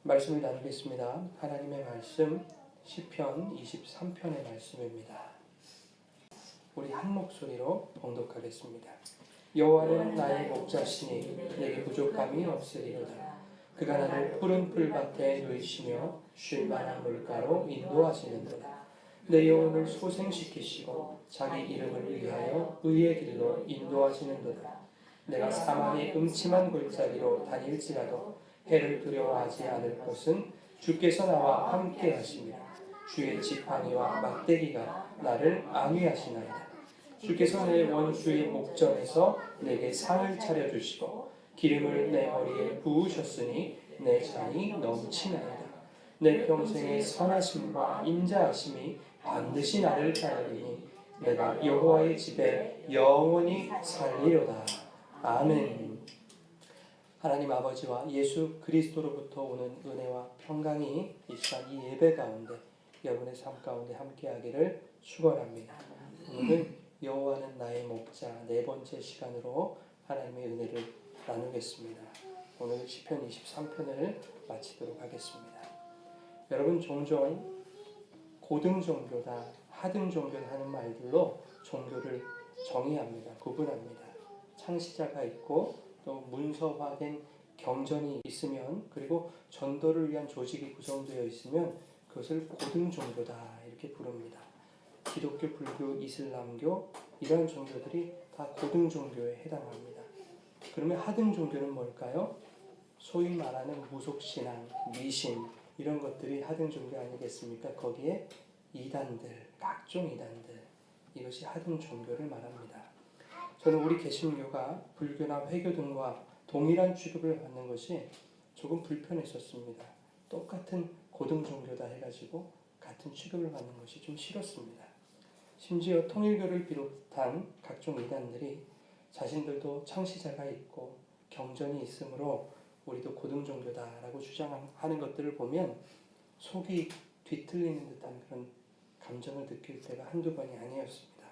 말씀을 나누겠습니다. 하나님의 말씀 시편 23편의 말씀입니다. 우리 한 목소리로 봉독하겠습니다. 여호와는 나의 목자시니 내게 부족함이 없으리로다. 그가 나를 푸른 풀밭에 누이시며 쉴 만한 물가로 인도하시는도다. 내 영혼을 소생시키시고 자기 이름을 위하여 의의 길로 인도하시는도다. 내가 사망의 음침한 골짜기로 다닐지라도 해를 두려워하지 않을 것은 주께서 나와 함께 하심이라. 주의 지팡이와 막대기가 나를 안위하시나이다. 주께서 내 원수의 목전에서 내게 상을 차려주시고 기름을 내 머리에 부으셨으니 내 잔이 넘치나이다. 내 평생의 선하심과 인자하심이 반드시 나를 따르리니 내가 여호와의 집에 영원히 살리로다. 아멘. 하나님 아버지와 예수 그리스도로부터 오는 은혜와 평강이 이 시간 이 예배 가운데 여러분의 삶 가운데 함께하기를 축원합니다. 오늘은 여호와는 나의 목자 네 번째 시간으로 하나님의 은혜를 나누겠습니다. 오늘 시편 23편을 마치도록 하겠습니다. 여러분, 종종 고등 종교다, 하등 종교다 하는 말들로 종교를 정의합니다. 구분합니다. 창시자가 있고 또 문서화된 경전이 있으면, 그리고 전도를 위한 조직이 구성되어 있으면 그것을 고등 종교다 이렇게 부릅니다. 기독교, 불교, 이슬람교 이러한 종교들이 다 고등 종교에 해당합니다. 그러면 하등 종교는 뭘까요? 소위 말하는 무속신앙, 미신 이런 것들이 하등 종교 아니겠습니까? 거기에 이단들, 각종 이단들, 이것이 하등 종교를 말합니다. 저는 우리 개신교가 불교나 회교 등과 동일한 취급을 받는 것이 조금 불편했었습니다. 똑같은 고등 종교다 해가지고 같은 취급을 받는 것이 좀 싫었습니다. 심지어 통일교를 비롯한 각종 이단들이 자신들도 창시자가 있고 경전이 있으므로 우리도 고등 종교다라고 주장하는 것들을 보면 속이 뒤틀리는 듯한 그런 감정을 느낄 때가 한두 번이 아니었습니다.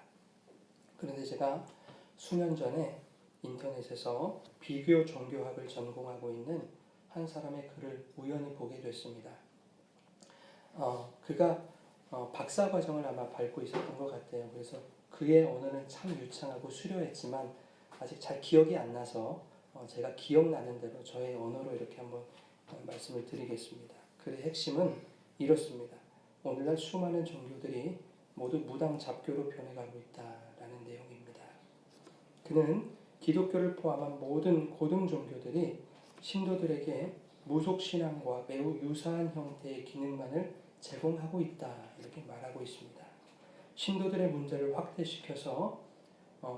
그런데 제가 수년 전에 인터넷에서 비교 종교학을 전공하고 있는 한 사람의 글을 우연히 보게 됐습니다. 그가 박사과정을 아마 밟고 있었던 것 같아요. 그래서 그의 언어는 참 유창하고 수려했지만 아직 잘 기억이 안 나서 제가 기억나는 대로 저의 언어로 이렇게 한번 말씀을 드리겠습니다. 글의 핵심은 이렇습니다. 오늘날 수많은 종교들이 모두 무당 잡교로 변해가고 있다라는 내용입니다. 그는 기독교를 포함한 모든 고등 종교들이 신도들에게 무속신앙과 매우 유사한 형태의 기능만을 제공하고 있다 이렇게 말하고 있습니다. 신도들의 문제를 확대시켜서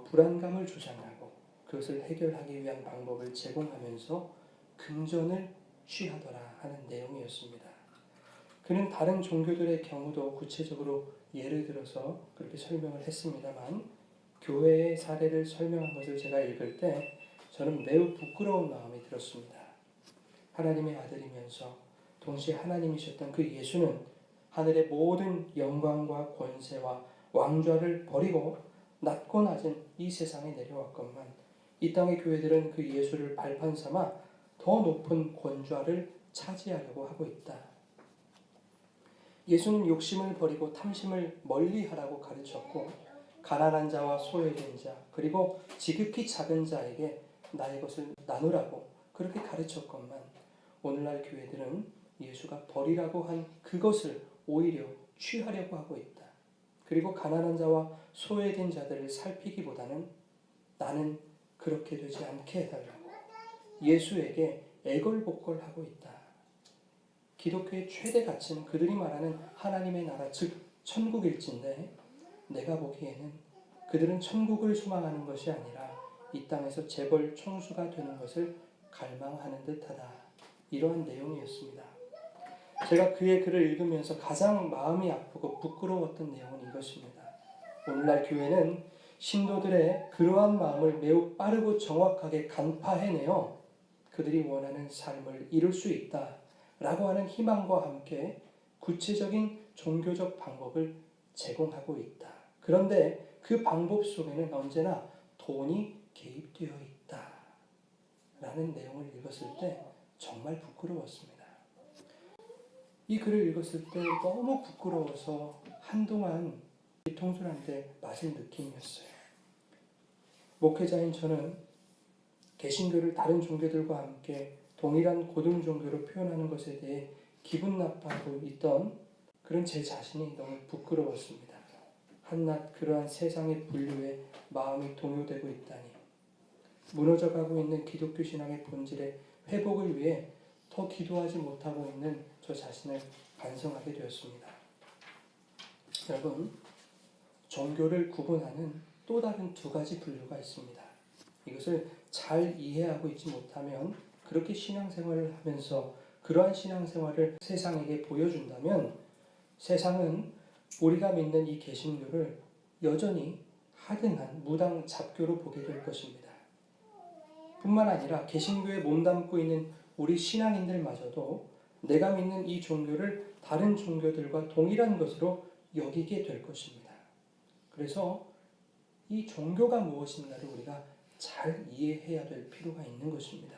불안감을 조장하고 그것을 해결하기 위한 방법을 제공하면서 금전을 취하더라 하는 내용이었습니다. 그는 다른 종교들의 경우도 구체적으로 예를 들어서 그렇게 설명을 했습니다만 교회의 사례를 설명한 것을 제가 읽을 때 저는 매우 부끄러운 마음이 들었습니다. 하나님의 아들이면서 동시에 하나님이셨던 그 예수는 하늘의 모든 영광과 권세와 왕좌를 버리고 낮고 낮은 이 세상에 내려왔건만 이 땅의 교회들은 그 예수를 발판 삼아 더 높은 권좌를 차지하려고 하고 있다. 예수는 욕심을 버리고 탐심을 멀리하라고 가르쳤고 가난한 자와 소외된 자 그리고 지극히 작은 자에게 나의 것을 나누라고 그렇게 가르쳤건만 오늘날 교회들은 예수가 버리라고 한 그것을 오히려 취하려고 하고 있다. 그리고 가난한 자와 소외된 자들을 살피기보다는 나는 그렇게 되지 않게 해달라고 예수에게 애걸복걸하고 있다. 기독교의 최대 가치는 그들이 말하는 하나님의 나라 즉 천국일진데 내가 보기에는 그들은 천국을 소망하는 것이 아니라 이 땅에서 재벌 총수가 되는 것을 갈망하는 듯하다. 이러한 내용이었습니다. 제가 그의 글을 읽으면서 가장 마음이 아프고 부끄러웠던 내용은 이것입니다. 오늘날 교회는 신도들의 그러한 마음을 매우 빠르고 정확하게 간파해내어 그들이 원하는 삶을 이룰 수 있다라고 하는 희망과 함께 구체적인 종교적 방법을 제공하고 있다. 그런데 그 방법 속에는 언제나 돈이 개입되어 있다. 라는 내용을 읽었을 때 정말 부끄러웠습니다. 이 글을 읽었을 때 너무 부끄러워서 한동안 뒤통수한테 맞은 느낌이었어요. 목회자인 저는 개신교를 다른 종교들과 함께 동일한 고등 종교로 표현하는 것에 대해 기분 나빠하고 있던 그런 제 자신이 너무 부끄러웠습니다. 한낱 그러한 세상의 분류에 마음이 동요되고 있다니, 무너져가고 있는 기독교 신앙의 본질의 회복을 위해 더 기도하지 못하고 있는 저 자신을 반성하게 되었습니다. 여러분, 종교를 구분하는 또 다른 두 가지 분류가 있습니다. 이것을 잘 이해하고 있지 못하면, 그렇게 신앙생활을 하면서 그러한 신앙생활을 세상에게 보여준다면 세상은 우리가 믿는 이 개신교를 여전히 하등한 무당 잡교로 보게 될 것입니다. 뿐만 아니라 개신교에 몸담고 있는 우리 신앙인들마저도 내가 믿는 이 종교를 다른 종교들과 동일한 것으로 여기게 될 것입니다. 그래서 이 종교가 무엇인가를 우리가 잘 이해해야 될 필요가 있는 것입니다.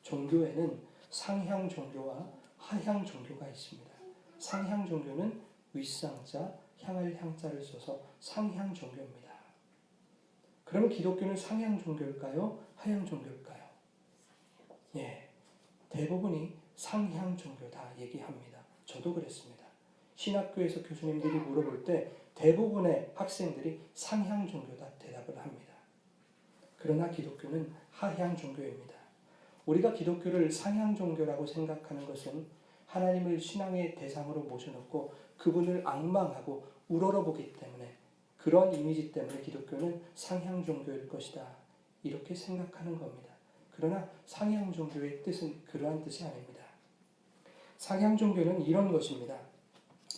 종교에는 상향 종교와 하향 종교가 있습니다. 상향 종교는 윗상자, 향할 향자를 써서 상향 종교입니다. 그럼 기독교는 상향 종교일까요? 하향 종교일까요? 예, 대부분이 상향 종교다 얘기합니다. 저도 그랬습니다. 신학교에서 교수님들이 물어볼 때 대부분의 학생들이 상향 종교다 대답을 합니다. 그러나 기독교는 하향 종교입니다. 우리가 기독교를 상향 종교라고 생각하는 것은 하나님을 신앙의 대상으로 모셔놓고 그분을 앙망하고 우러러보기 때문에, 그런 이미지 때문에 기독교는 상향 종교일 것이다 이렇게 생각하는 겁니다. 그러나 상향 종교의 뜻은 그러한 뜻이 아닙니다. 상향 종교는 이런 것입니다.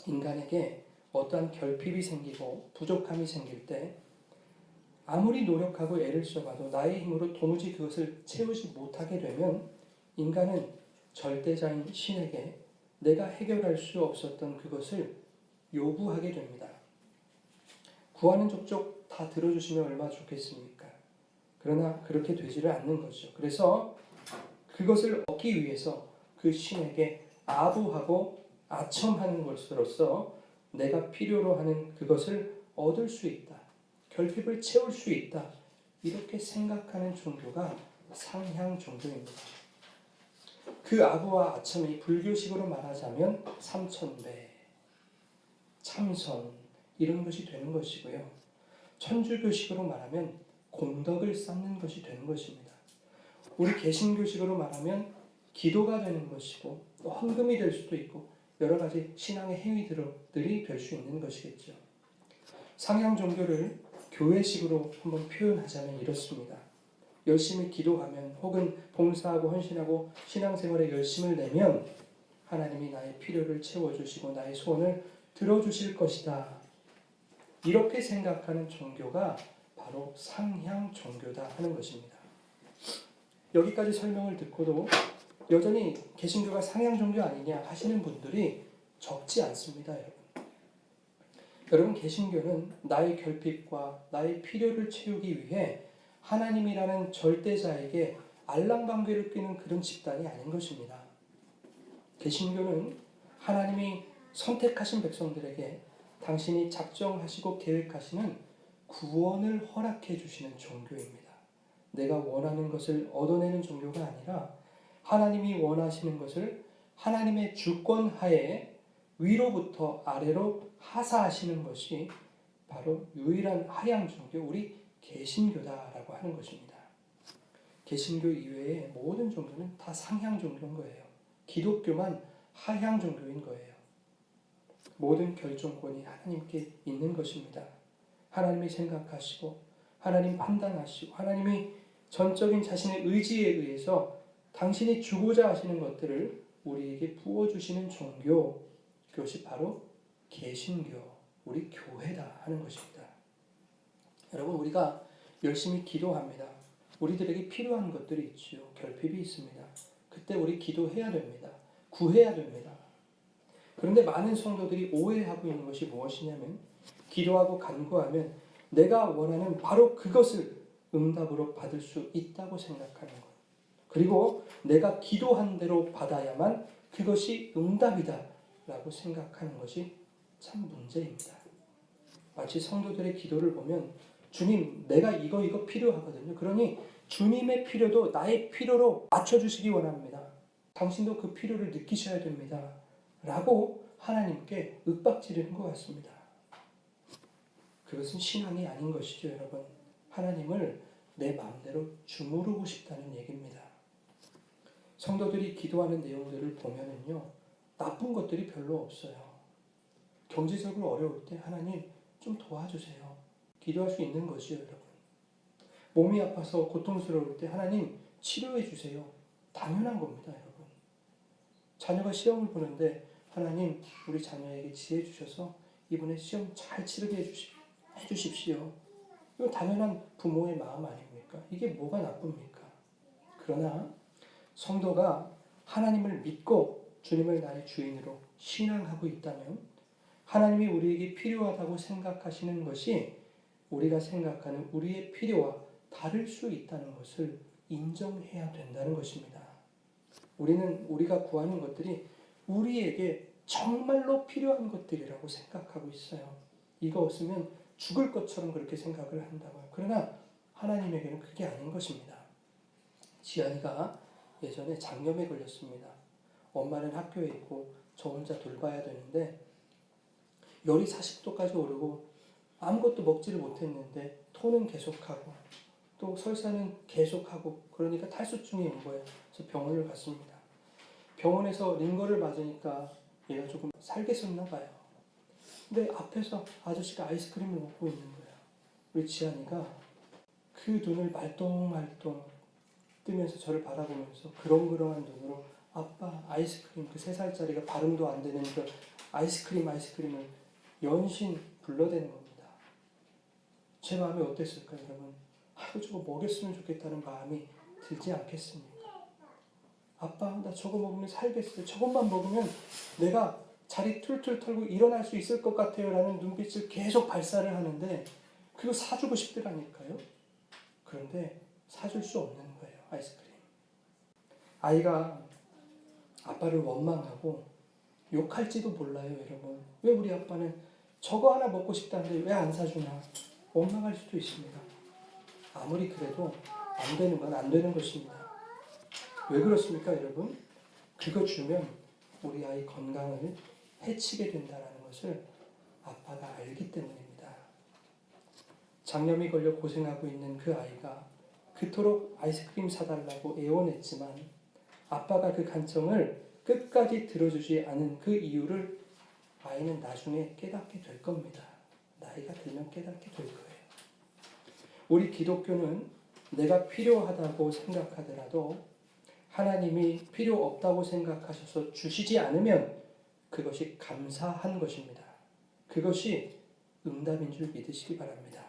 인간에게 어떠한 결핍이 생기고 부족함이 생길 때 아무리 노력하고 애를 써봐도 나의 힘으로 도무지 그것을 채우지 못하게 되면 인간은 절대자인 신에게 내가 해결할 수 없었던 그것을 요구하게 됩니다. 구하는 족족 다 들어주시면 얼마나 좋겠습니까? 그러나 그렇게 되지를 않는 거죠. 그래서 그것을 얻기 위해서 그 신에게 아부하고 아첨하는 것으로서 내가 필요로 하는 그것을 얻을 수 있다, 결핍을 채울 수 있다, 이렇게 생각하는 종교가 상향 종교입니다. 그 아부와 아첨이 불교식으로 말하자면 삼천배, 참선 이런 것이 되는 것이고요. 천주교식으로 말하면 공덕을 쌓는 것이 되는 것입니다. 우리 개신교식으로 말하면 기도가 되는 것이고 또 헌금이 될 수도 있고 여러 가지 신앙의 행위들이 될 수 있는 것이겠죠. 상향 종교를 교회식으로 한번 표현하자면 이렇습니다. 열심히 기도하면 혹은 봉사하고 헌신하고 신앙생활에 열심을 내면 하나님이 나의 필요를 채워주시고 나의 소원을 들어주실 것이다, 이렇게 생각하는 종교가 바로 상향 종교다 하는 것입니다. 여기까지 설명을 듣고도 여전히 개신교가 상향 종교 아니냐 하시는 분들이 적지 않습니다. 여러분, 개신교는 나의 결핍과 나의 필요를 채우기 위해 하나님이라는 절대자에게 알랑방귀를 뀌는 그런 집단이 아닌 것입니다. 개신교는 하나님이 선택하신 백성들에게 당신이 작정하시고 계획하시는 구원을 허락해 주시는 종교입니다. 내가 원하는 것을 얻어내는 종교가 아니라 하나님이 원하시는 것을 하나님의 주권 하에 위로부터 아래로 하사하시는 것이 바로 유일한 하향 종교, 우리 개신교다라고 하는 것입니다. 개신교 이외의 모든 종교는 다 상향 종교인 거예요. 기독교만 하향 종교인 거예요. 모든 결정권이 하나님께 있는 것입니다. 하나님이 생각하시고 하나님 판단하시고 하나님이 전적인 자신의 의지에 의해서 당신이 주고자 하시는 것들을 우리에게 부어주시는 종교, 그것이 바로 개신교, 우리 교회다 하는 것입니다. 여러분, 우리가 열심히 기도합니다. 우리들에게 필요한 것들이 있지요. 결핍이 있습니다. 그때 우리 기도해야 됩니다. 구해야 됩니다. 그런데 많은 성도들이 오해하고 있는 것이 무엇이냐면 기도하고 간구하면 내가 원하는 바로 그것을 응답으로 받을 수 있다고 생각하는 것. 그리고 내가 기도한 대로 받아야만 그것이 응답이다, 라고 생각하는 것이 참 문제입니다. 마치 성도들의 기도를 보면 주님, 내가 이거 필요하거든요. 그러니 주님의 필요도 나의 필요로 맞춰주시기 원합니다. 당신도 그 필요를 느끼셔야 됩니다. 라고 하나님께 윽박지르는 것 같습니다. 그것은 신앙이 아닌 것이죠, 여러분. 하나님을 내 마음대로 주무르고 싶다는 얘기입니다. 성도들이 기도하는 내용들을 보면은요, 나쁜 것들이 별로 없어요. 경제적으로 어려울 때 하나님 좀 도와주세요. 기도할 수 있는 것이요, 여러분. 몸이 아파서 고통스러울 때 하나님 치료해 주세요. 당연한 겁니다, 여러분. 자녀가 시험을 보는데 하나님 우리 자녀에게 지혜 주셔서 이번에 시험 잘 치르게 해주십시오. 이건 당연한 부모의 마음 아닙니까? 이게 뭐가 나쁩니까? 그러나 성도가 하나님을 믿고 주님을 나의 주인으로 신앙하고 있다면 하나님이 우리에게 필요하다고 생각하시는 것이 우리가 생각하는 우리의 필요와 다를 수 있다는 것을 인정해야 된다는 것입니다. 우리가 구하는 것들이 우리에게 정말로 필요한 것들이라고 생각하고 있어요. 이거 없으면 죽을 것처럼 그렇게 생각을 한다고요. 그러나 하나님에게는 그게 아닌 것입니다. 지안이가 예전에 장염에 걸렸습니다. 엄마는 학교에 있고 저 혼자 돌봐야 되는데 열이 40도까지 오르고 아무것도 먹지를 못했는데 토는 계속하고 또 설사는 계속하고 그러니까 탈수증이 온 거예요. 그래서 병원을 갔습니다. 병원에서 링거를 맞으니까 얘가 조금 살겠었나 봐요. 근데 앞에서 아저씨가 아이스크림을 먹고 있는 거예요. 우리 지안이가 그 눈을 말똥말똥 뜨면서 저를 바라보면서 그렁그렁한 눈으로 아빠 아이스크림, 그 3살짜리가 발음도 안 되는 그 아이스크림을 연신 불러대는 겁니다. 제 마음이 어땠을까요, 여러분? 저거 먹였으면 좋겠다는 마음이 들지 않겠습니까? 아빠, 나 저거 먹으면 살겠어요. 저것만 먹으면 내가 자리 툴툴 털고 일어날 수 있을 것 같아요. 라는 눈빛을 계속 발사를 하는데 그거 사주고 싶더라니까요. 그런데 사줄 수 없는 거예요, 아이스크림. 아이가 아빠를 원망하고 욕할지도 몰라요, 여러분. 왜 우리 아빠는 저거 하나 먹고 싶다는데 왜 안 사주나? 원망할 수도 있습니다. 아무리 그래도 안 되는 건 안 되는 것입니다. 왜 그렇습니까, 여러분? 그거 주면 우리 아이 건강을 해치게 된다는 것을 아빠가 알기 때문입니다. 장염이 걸려 고생하고 있는 그 아이가 그토록 아이스크림 사달라고 애원했지만 아빠가 그 간청을 끝까지 들어주지 않은 그 이유를 아이는 나중에 깨닫게 될 겁니다. 나이가 들면 깨닫게 될 거예요. 우리 기독교는 내가 필요하다고 생각하더라도 하나님이 필요 없다고 생각하셔서 주시지 않으면 그것이 감사한 것입니다. 그것이 응답인 줄 믿으시기 바랍니다.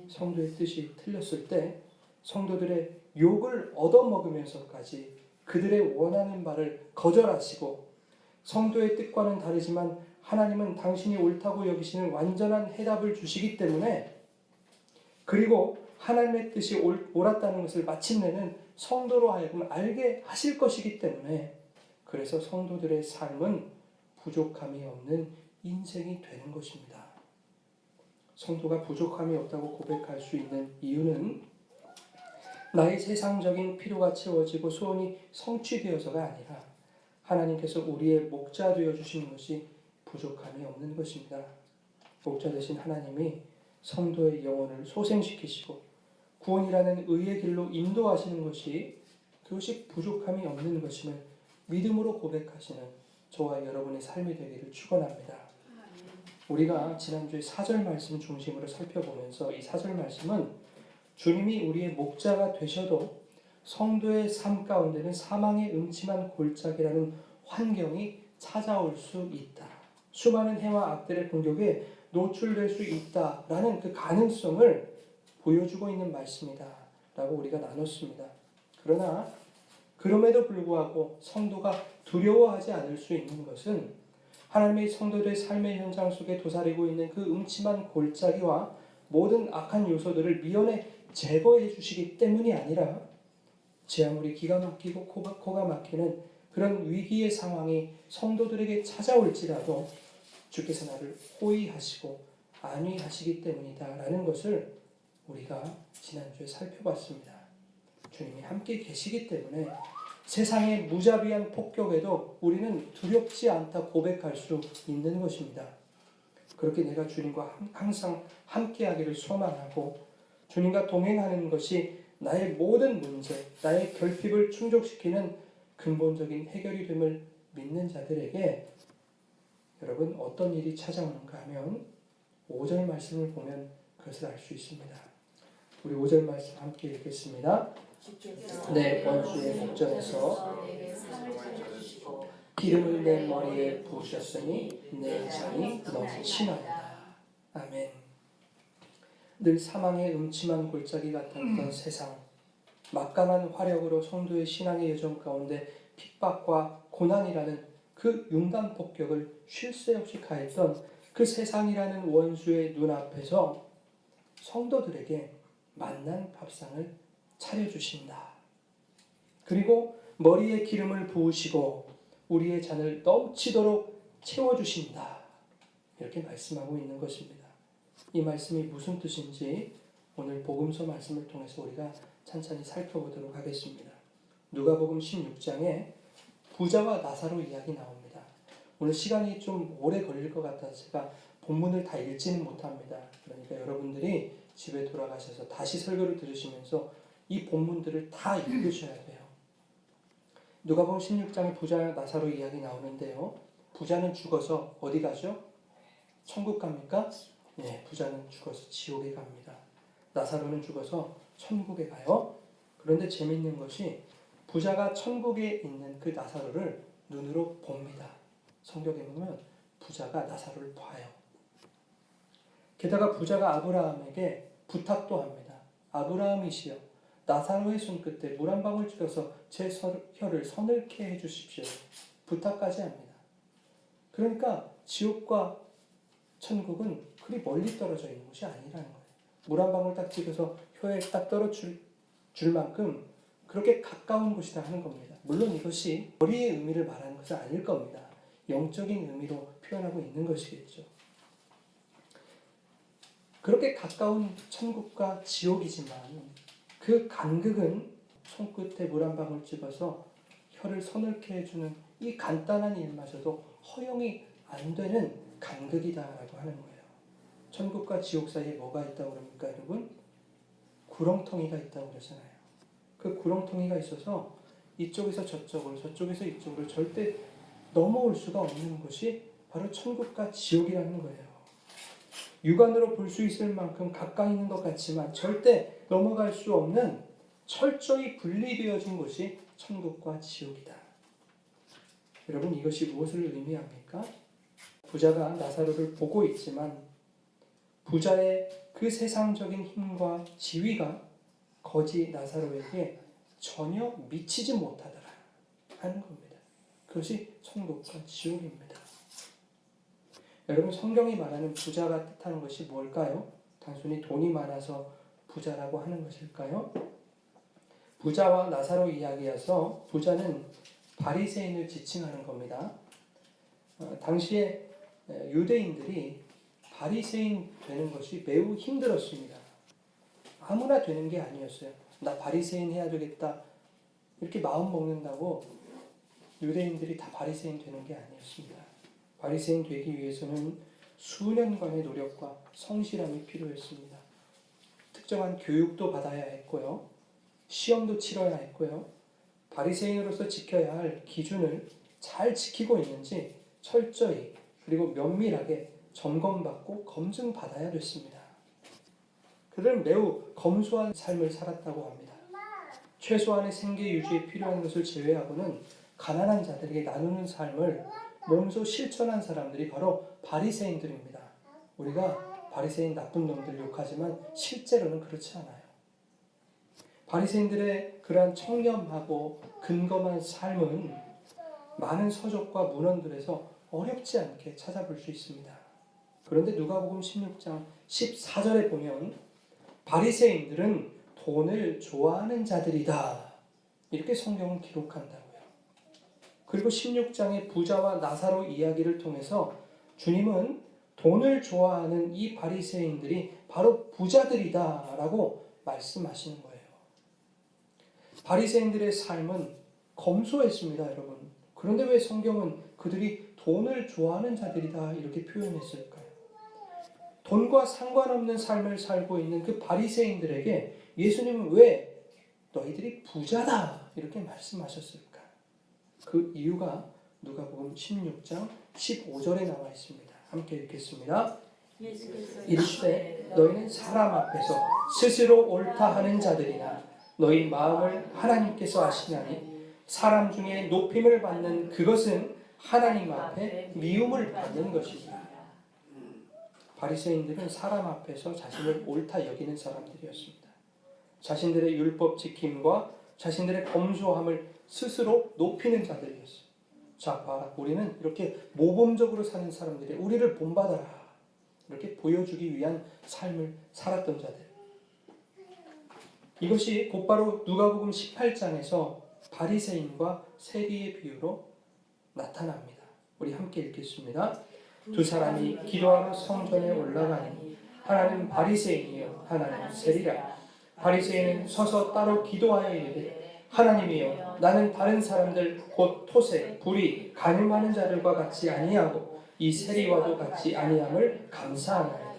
성도의 뜻이 틀렸을 때 성도들의 욕을 얻어먹으면서까지 그들의 원하는 바를 거절하시고 성도의 뜻과는 다르지만 하나님은 당신이 옳다고 여기시는 완전한 해답을 주시기 때문에 그리고 하나님의 뜻이 옳았다는 것을 마침내는 성도로 하여금 알게 하실 것이기 때문에 그래서 성도들의 삶은 부족함이 없는 인생이 되는 것입니다. 성도가 부족함이 없다고 고백할 수 있는 이유는 나의 세상적인 필요가 채워지고 소원이 성취되어서가 아니라 하나님께서 우리의 목자 되어 주신 것이 부족함이 없는 것입니다. 목자 되신 하나님이 성도의 영혼을 소생시키시고 구원이라는 의의 길로 인도하시는 것이 그것이 부족함이 없는 것임을 믿음으로 고백하시는 저와 여러분의 삶이 되기를 축원합니다. 우리가 지난주에 4절 말씀 중심으로 살펴보면서 이 4절 말씀은 주님이 우리의 목자가 되셔도 성도의 삶 가운데는 사망의 음침한 골짜기라는 환경이 찾아올 수 있다. 수많은 해와 악들의 공격에 노출될 수 있다라는 그 가능성을 보여주고 있는 말씀이다 라고 우리가 나눴습니다. 그러나 그럼에도 불구하고 성도가 두려워하지 않을 수 있는 것은 하나님의 성도들의 삶의 현장 속에 도사리고 있는 그 음침한 골짜기와 모든 악한 요소들을 미연에 제거해 주시기 때문이 아니라 제 아무리 기가 막히고 코가 막히는 그런 위기의 상황이 성도들에게 찾아올지라도 주께서 나를 호위하시고 안위하시기 때문이다라는 것을 우리가 지난주에 살펴봤습니다. 주님이 함께 계시기 때문에 세상의 무자비한 폭격에도 우리는 두렵지 않다 고백할 수 있는 것입니다. 그렇게 내가 주님과 항상 함께하기를 소망하고 주님과 동행하는 것이 나의 모든 문제, 나의 결핍을 충족시키는 근본적인 해결이 됨을 믿는 자들에게 여러분 어떤 일이 찾아오는가 하면 5절 말씀을 보면 그것을 알 수 있습니다. 우리 5절 말씀 함께 읽겠습니다. 내 원수의 목전에서 기름을 내 머리에 부으셨으니 내 잔이 넘치나이다. 아멘. 늘 사망의 음침한 골짜기 같았던 세상, 막강한 화력으로 성도의 신앙의 여정 가운데 핍박과 고난이라는 그 융단 폭격을 쉴 새 없이 가했던 그 세상이라는 원수의 눈앞에서 성도들에게 맛난 밥상을 차려주신다. 그리고 머리에 기름을 부으시고 우리의 잔을 넘치도록 채워주신다. 이렇게 말씀하고 있는 것입니다. 이 말씀이 무슨 뜻인지 오늘 복음서 말씀을 통해서 우리가 찬찬히 살펴보도록 하겠습니다. 누가복음 16장에 부자와 나사로 이야기 나옵니다. 오늘 시간이 좀 오래 걸릴 것 같아서 제가 본문을 다 읽지는 못합니다. 그러니까 여러분들이 집에 돌아가셔서 다시 설교를 들으시면서 이 본문들을 다 읽으셔야 돼요. 누가복음 16장에 부자와 나사로 이야기 나오는데요. 부자는 죽어서 어디 가죠? 천국 갑니까? 네, 부자는 죽어서 지옥에 갑니다. 나사로는 죽어서 천국에 가요. 그런데 재미있는 것이 부자가 천국에 있는 그 나사로를 눈으로 봅니다. 성경에 보면 부자가 나사로를 봐요. 게다가 부자가 아브라함에게 부탁도 합니다. 아브라함이시여, 나사로의 손끝에 물 한 방울 찍어서 제 혀를 서늘케 해주십시오. 부탁까지 합니다. 그러니까 지옥과 천국은 그리 멀리 떨어져 있는 곳이 아니라는 거예요. 물 한 방울 딱 찍어서 혀에 딱 떨어줄 만큼 그렇게 가까운 곳이다 하는 겁니다. 물론 이것이 거리의 의미를 말하는 것은 아닐 겁니다. 영적인 의미로 표현하고 있는 것이겠죠. 그렇게 가까운 천국과 지옥이지만 그 간극은 손끝에 물 한 방울 찍어서 혀를 서늘케 해주는 이 간단한 일마저도 허용이 안 되는 간극이다라고 하는 거예요. 천국과 지옥 사이에 뭐가 있다고 그럽니까, 여러분? 구렁텅이가 있다고 그러잖아요. 그 구렁텅이가 있어서 이쪽에서 저쪽으로, 저쪽에서 이쪽으로 절대 넘어올 수가 없는 것이 바로 천국과 지옥이라는 거예요. 육안으로 볼 수 있을 만큼 가까이 있는 것 같지만 절대 넘어갈 수 없는 철저히 분리되어진 곳이 천국과 지옥이다. 여러분, 이것이 무엇을 의미합니까? 부자가 나사로를 보고 있지만 부자의 그 세상적인 힘과 지위가 거지 나사로에게 전혀 미치지 못하더라 하는 겁니다. 그것이 천국과 지옥입니다. 여러분, 성경이 말하는 부자가 뜻하는 것이 뭘까요? 단순히 돈이 많아서 부자라고 하는 것일까요? 부자와 나사로 이야기에서 부자는 바리새인을 지칭하는 겁니다. 당시에 유대인들이 바리새인 되는 것이 매우 힘들었습니다. 아무나 되는 게 아니었어요. 나 바리새인 해야 되겠다 이렇게 마음 먹는다고 유대인들이 다 바리새인 되는 게 아니었습니다. 바리새인 되기 위해서는 수년간의 노력과 성실함이 필요했습니다. 특정한 교육도 받아야 했고요. 시험도 치러야 했고요. 바리새인으로서 지켜야 할 기준을 잘 지키고 있는지 철저히 그리고 면밀하게 점검받고 검증받아야 됐습니다. 그들은 매우 검소한 삶을 살았다고 합니다. 최소한의 생계 유지에 필요한 것을 제외하고는 가난한 자들에게 나누는 삶을 몸소 실천한 사람들이 바로 바리새인들입니다. 우리가 바리새인 나쁜 놈들 욕하지만 실제로는 그렇지 않아요. 바리새인들의 그러한 청렴하고 근검한 삶은 많은 서적과 문헌들에서 어렵지 않게 찾아볼 수 있습니다. 그런데 누가복음 16장 14절에 보면 바리새인들은 돈을 좋아하는 자들이다 이렇게 성경은 기록한다고요. 그리고 16장의 부자와 나사로 이야기를 통해서 주님은 돈을 좋아하는 이 바리새인들이 바로 부자들이다라고 말씀하시는 거예요. 바리새인들의 삶은 검소했습니다, 여러분. 그런데 왜 성경은 그들이 돈을 좋아하는 자들이다 이렇게 표현했을까요? 돈과 상관없는 삶을 살고 있는 그 바리새인들에게 예수님은 왜 너희들이 부자다 이렇게 말씀하셨을까? 그 이유가 누가복음 16장 15절에 나와 있습니다. 함께 읽겠습니다. 이르시되 너희는 사람 앞에서 스스로 옳다 하는 자들이나 너희 마음을 하나님께서 아시나니 사람 중에 높임을 받는 그것은 하나님 앞에 미움을 받는 것이다. 바리새인들은 사람 앞에서 자신을 옳다 여기는 사람들이었습니다. 자신들의 율법 지킴과 자신들의 검소함을 스스로 높이는 자들이었어요. 자, 봐라. 우리는 이렇게 모범적으로 사는 사람들이 우리를 본받아라. 이렇게 보여주기 위한 삶을 살았던 자들. 이것이 곧바로 누가복음 18장에서 바리새인과 세리의 비유로 나타납니다. 우리 함께 읽겠습니다. 두 사람이 기도하러 성전에 올라가니 하나는 바리새인이요 하나는 세리라. 바리새인은 서서 따로 기도하여 이르되 하나님이여 나는 다른 사람들 곧 토색, 불의, 간음하는 자들과 같이 아니하고 이 세리와도 같이 아니함을 감사하나이다.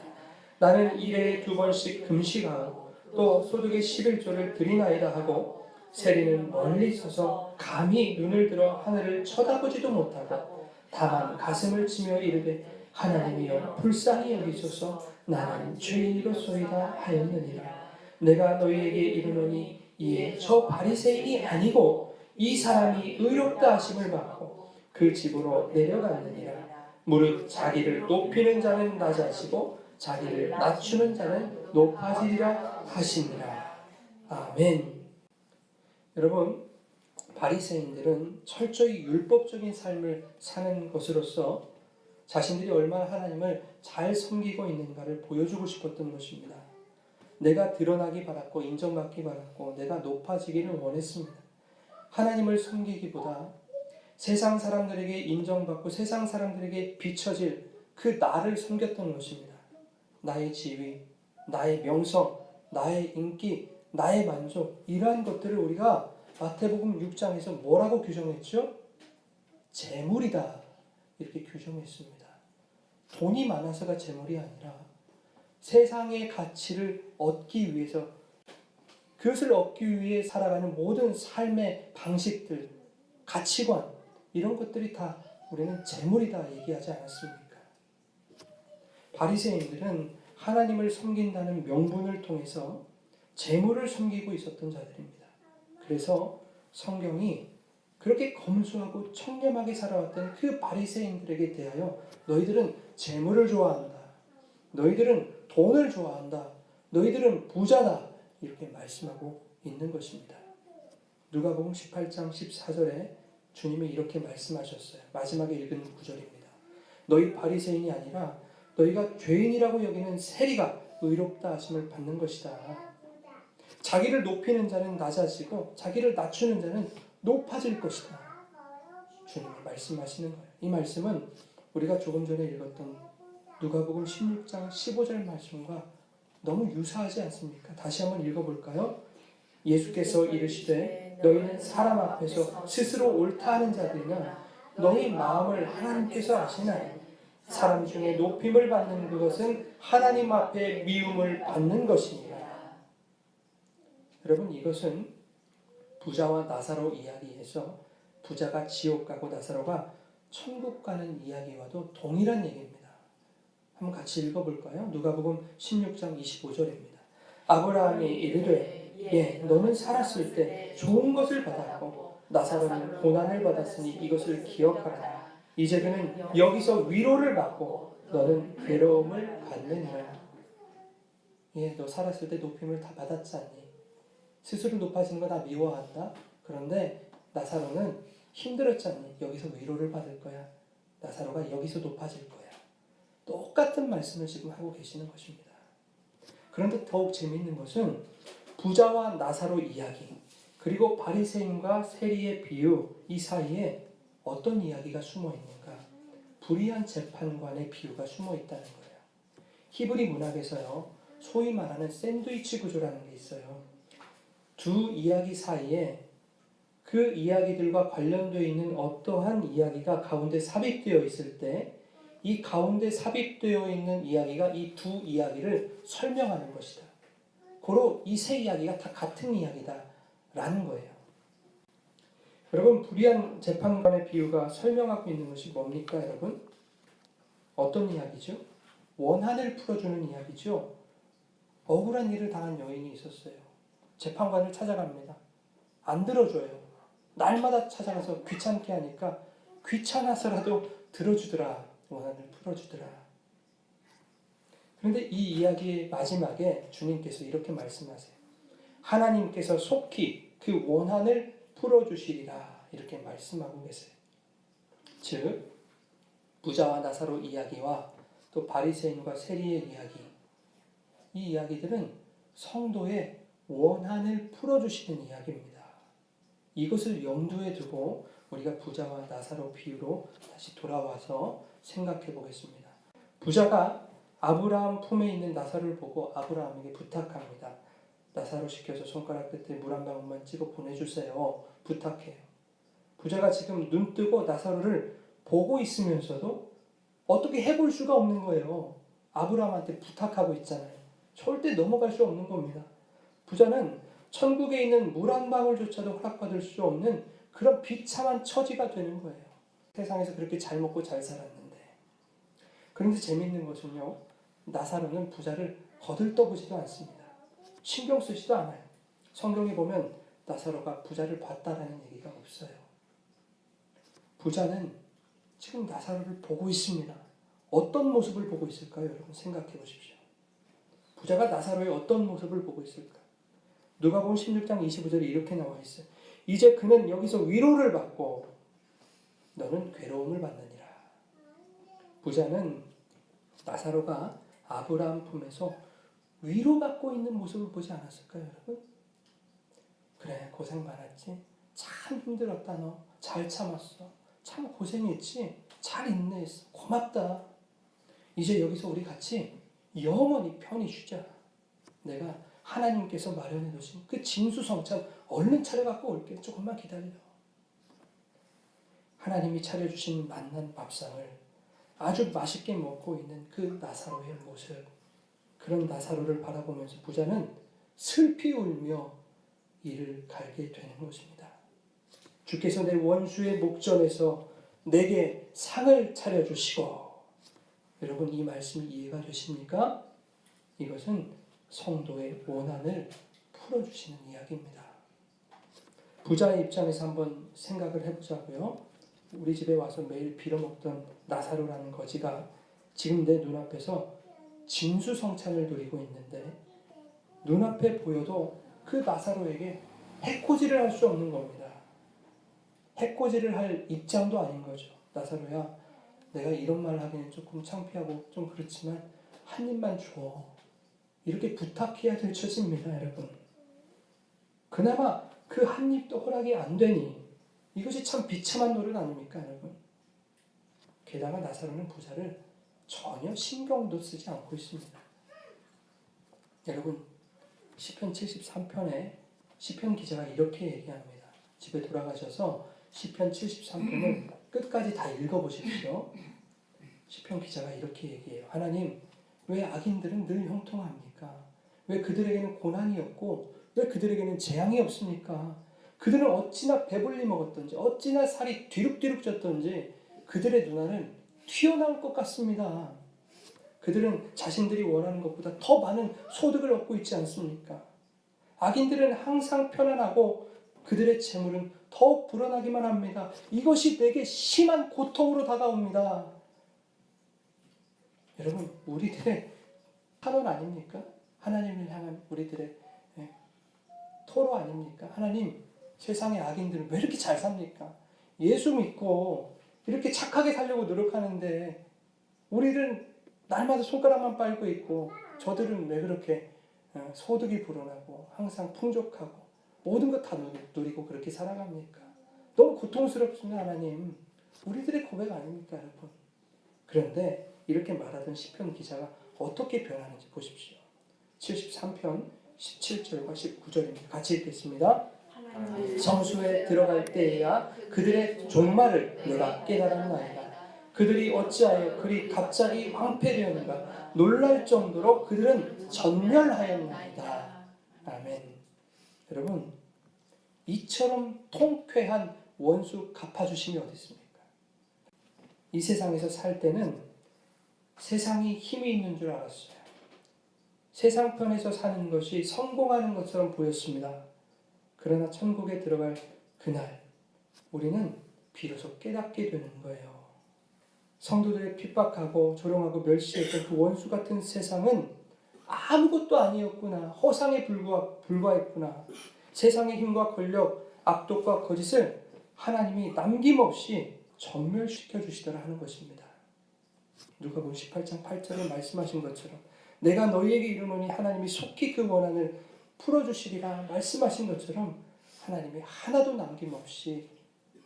나는 일에 2번씩 금식하고 또 소득의 11조를 드리나이다 하고 세리는 멀리 서서 감히 눈을 들어 하늘을 쳐다보지도 못하고 다만 가슴을 치며 이르되 하나님이여 불쌍히 여기소서 나는 죄인이로소이다 하였느니라. 내가 너희에게 이르노니 이에 저 바리새인이 아니고 이 사람이 의롭다 하심을 받고 그 집으로 내려갔느니라. 무릇 자기를 높이는 자는 낮아지고 자기를 낮추는 자는 높아지리라 하시니라. 아멘. 여러분, 바리새인들은 철저히 율법적인 삶을 사는 것으로서 자신들이 얼마나 하나님을 잘 섬기고 있는가를 보여주고 싶었던 것입니다. 내가 드러나기 바랐고 인정받기 바랐고 내가 높아지기를 원했습니다. 하나님을 섬기기보다 세상 사람들에게 인정받고 세상 사람들에게 비춰질 그 나를 섬겼던 것입니다. 나의 지위, 나의 명성, 나의 인기, 나의 만족, 이러한 것들을 우리가 마태복음 6장에서 뭐라고 규정했죠? 재물이다 이렇게 규정했습니다. 돈이 많아서가 재물이 아니라 세상의 가치를 얻기 위해서 그것을 얻기 위해 살아가는 모든 삶의 방식들, 가치관 이런 것들이 다 우리는 재물이다 얘기하지 않았습니까? 바리새인들은 하나님을 섬긴다는 명분을 통해서 재물을 섬기고 있었던 자들입니다. 그래서 성경이 그렇게 검소하고 청렴하게 살아왔던 그 바리새인들에게 대하여 너희들은 재물을 좋아한다. 너희들은 돈을 좋아한다. 너희들은 부자다. 이렇게 말씀하고 있는 것입니다. 누가복음 18장 14절에 주님이 이렇게 말씀하셨어요. 마지막에 읽은 구절입니다. 너희 바리새인이 아니라 너희가 죄인이라고 여기는 세리가 의롭다 하심을 받는 것이다. 자기를 높이는 자는 낮아지고 자기를 낮추는 자는 높아질 것이다. 주님이 말씀하시는 거예요. 이 말씀은 우리가 조금 전에 읽었던 누가복음 16장 15절 말씀과 너무 유사하지 않습니까? 다시 한번 읽어볼까요? 예수께서 이르시되 너희는 사람 앞에서 스스로 옳다 하는 자들이나 너희 마음을 하나님께서 아시나니 사람 중에 높임을 받는 그것은 하나님 앞에 미움을 받는 것이니라. 여러분, 이것은 부자와 나사로 이야기에서 부자가 지옥 가고 나사로가 천국 가는 이야기와도 동일한 얘기입니다. 한번 같이 읽어볼까요? 누가복음 16장 25절입니다. 아브라함이 이르되 예, 너는 살았을 때 좋은 것을 받았고 나사로는 고난을 받았으니 이것을 기억하라. 이제 그는 여기서 위로를 받고 너는 괴로움을 받느니라. 예, 너 살았을 때 높임을 다 받았지 않니? 스스로 높아지는 거 다 미워한다? 그런데 나사로는 힘들었지 않니? 여기서 위로를 받을 거야. 나사로가 여기서 높아질 거야. 똑같은 말씀을 지금 하고 계시는 것입니다. 그런데 더욱 재미있는 것은 부자와 나사로 이야기, 그리고 바리새인과 세리의 비유 이 사이에 어떤 이야기가 숨어 있는가? 불의한 재판관의 비유가 숨어 있다는 거예요. 히브리 문학에서요, 소위 말하는 샌드위치 구조라는 게 있어요. 두 이야기 사이에 그 이야기들과 관련되어 있는 어떠한 이야기가 가운데 삽입되어 있을 때 이 가운데 삽입되어 있는 이야기가 이 두 이야기를 설명하는 것이다. 고로 이 세 이야기가 다 같은 이야기다라는 거예요. 여러분, 불의한 재판관의 비유가 설명하고 있는 것이 뭡니까, 여러분? 어떤 이야기죠? 원한을 풀어주는 이야기죠. 억울한 일을 당한 여인이 있었어요. 재판관을 찾아갑니다. 안 들어줘요. 날마다 찾아가서 귀찮게 하니까 귀찮아서라도 들어주더라. 원한을 풀어주더라. 그런데 이 이야기의 마지막에 주님께서 이렇게 말씀하세요. 하나님께서 속히 그 원한을 풀어주시리라. 이렇게 말씀하고 계세요. 즉 부자와 나사로 이야기와 또 바리새인과 세리의 이야기, 이 이야기들은 성도의 원한을 풀어주시는 이야기입니다. 이것을 염두에 두고 우리가 부자와 나사로 비유로 다시 돌아와서 생각해 보겠습니다. 부자가 아브라함 품에 있는 나사로를 보고 아브라함에게 부탁합니다. 나사로 시켜서 손가락 끝에 물 한 방울만 찍어 보내주세요. 부탁해요. 부자가 지금 눈 뜨고 나사로를 보고 있으면서도 어떻게 해볼 수가 없는 거예요. 아브라함한테 부탁하고 있잖아요. 절대 넘어갈 수 없는 겁니다. 부자는 천국에 있는 물 한 방울조차도 허락받을 수 없는 그런 비참한 처지가 되는 거예요. 세상에서 그렇게 잘 먹고 잘 살았는데. 그런데 재미있는 것은요, 나사로는 부자를 거들떠보지도 않습니다. 신경 쓰지도 않아요. 성경에 보면 나사로가 부자를 봤다라는 얘기가 없어요. 부자는 지금 나사로를 보고 있습니다. 어떤 모습을 보고 있을까요? 여러분 생각해 보십시오. 부자가 나사로의 어떤 모습을 보고 있을까? 누가복음 16장 25절에 이렇게 나와 있어요. 이제 그는 여기서 위로를 받고 너는 괴로움을 받느니라. 부자는 나사로가 아브라함 품에서 위로받고 있는 모습을 보지 않았을까요, 여러분? 그래, 고생 많았지? 참 힘들었다, 너. 잘 참았어. 참 고생했지? 잘 인내했어. 고맙다. 이제 여기서 우리 같이 영원히 편히 쉬자. 내가 하나님께서 마련해 두신 그 진수성찬 얼른 차려갖고 올게. 조금만 기다려. 하나님이 차려주신 만난 밥상을 아주 맛있게 먹고 있는 그 나사로의 모습, 그런 나사로를 바라보면서 부자는 슬피 울며 이를 갈게 되는 것입니다. 주께서 내 원수의 목전에서 내게 상을 차려주시고, 여러분 이 말씀이 이해가 되십니까? 이것은 성도의 원한을 풀어주시는 이야기입니다. 부자의 입장에서 한번 생각을 해보자고요. 우리 집에 와서 매일 빌어먹던 나사로라는 거지가 지금 내 눈앞에서 진수성찬을 누리고 있는데 눈앞에 보여도 그 나사로에게 해코지를 할 수 없는 겁니다. 해코지를 할 입장도 아닌 거죠. 나사로야, 내가 이런 말 하기는 조금 창피하고 좀 그렇지만 한 입만 줘. 이렇게 부탁해야 될 처지입니다, 여러분. 그나마 그 한 입도 허락이 안 되니 이것이 참 비참한 노릇 아닙니까, 여러분? 게다가 나사로는 부자를 전혀 신경도 쓰지 않고 있습니다. 여러분, 시편 73편에 시편 기자가 이렇게 얘기합니다. 집에 돌아가셔서 시편 73편을 끝까지 다 읽어보십시오. 시편 기자가 이렇게 얘기해요. 하나님, 왜 악인들은 늘 형통합니까? 왜 그들에게는 고난이 없고 왜 그들에게는 재앙이 없습니까? 그들은 어찌나 배불리 먹었던지 어찌나 살이 뒤룩뒤룩 쪘던지 그들의 눈알은 튀어나올 것 같습니다. 그들은 자신들이 원하는 것보다 더 많은 소득을 얻고 있지 않습니까? 악인들은 항상 편안하고 그들의 재물은 더욱 불어나기만 합니다. 이것이 내게 심한 고통으로 다가옵니다. 여러분, 우리들의 탄원 아닙니까? 하나님을 향한 우리들의 토로 아닙니까? 하나님, 세상의 악인들은 왜 이렇게 잘 삽니까? 예수 믿고 이렇게 착하게 살려고 노력하는데 우리는 날마다 손가락만 빨고 있고 저들은 왜 그렇게 소득이 불어나고 항상 풍족하고 모든 것 다 누리고 그렇게 살아갑니까? 너무 고통스럽습니다, 하나님. 우리들의 고백 아닙니까, 여러분? 그런데 이렇게 말하던 시편 기자가 어떻게 변하는지 보십시오. 73편 17절과 19절입니다. 같이 읽겠습니다. 성소에 들어갈 때에야 그들의 종말을 내가 깨달았나이다. 그들이 어찌하여 그리 갑자기 황폐되었는가. 놀랄 정도로 그들은 전멸하였나이다. 아멘. 여러분, 이처럼 통쾌한 원수 갚아주심이 어디 있습니까? 이 세상에서 살 때는 세상이 힘이 있는 줄 알았어요. 세상 편에서 사는 것이 성공하는 것처럼 보였습니다. 그러나 천국에 들어갈 그날 우리는 비로소 깨닫게 되는 거예요. 성도들의 핍박하고 조롱하고 멸시했던 그 원수 같은 세상은 아무것도 아니었구나. 허상에 불과했구나. 세상의 힘과 권력, 악독과 거짓을 하나님이 남김없이 전멸시켜 주시더라 하는 것입니다. 누가복음 18장 8절에 말씀하신 것처럼 내가 너희에게 이르노니 하나님이 속히 그 원한을 풀어주시리라 말씀하신 것처럼 하나님이 하나도 남김없이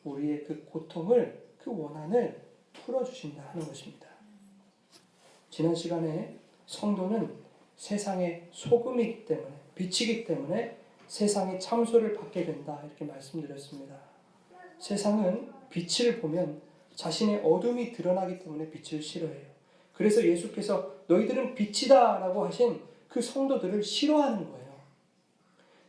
우리의 그 고통을, 그 원한을 풀어주신다 하는 것입니다. 지난 시간에 성도는 세상의 소금이기 때문에, 빛이기 때문에 세상의 참소를 받게 된다 이렇게 말씀드렸습니다. 세상은 빛을 보면 자신의 어둠이 드러나기 때문에 빛을 싫어해요. 그래서 예수께서 너희들은 빛이다 라고 하신 그 성도들을 싫어하는 거예요.